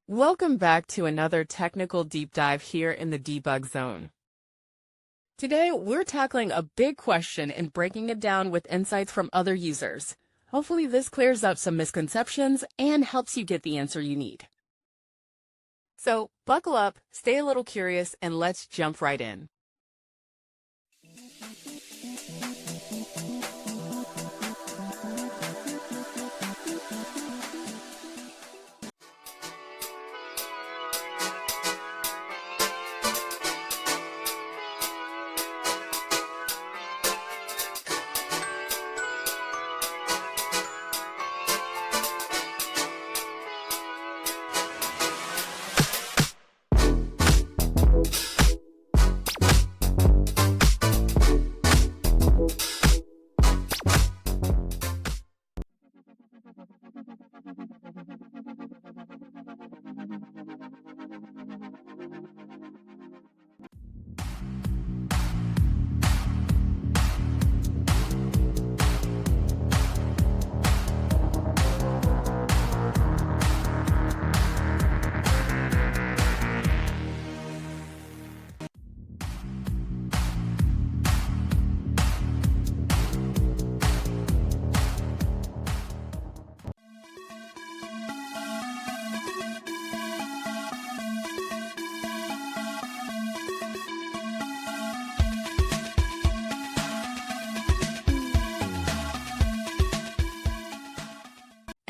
Welcome back to another technical deep dive here in the debug zone. Today, we're tackling a big question and breaking it down with insights from other users. Hopefully this clears up some misconceptions and helps you get the answer you need. So buckle up, stay a little curious, and let's jump right in.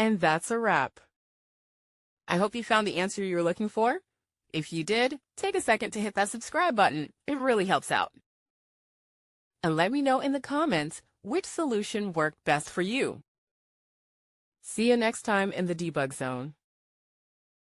And that's a wrap. I hope you found the answer you were looking for. If you did, take a second to hit that subscribe button. It really helps out. And let me know in the comments which solution worked best for you. See you next time in the debug zone.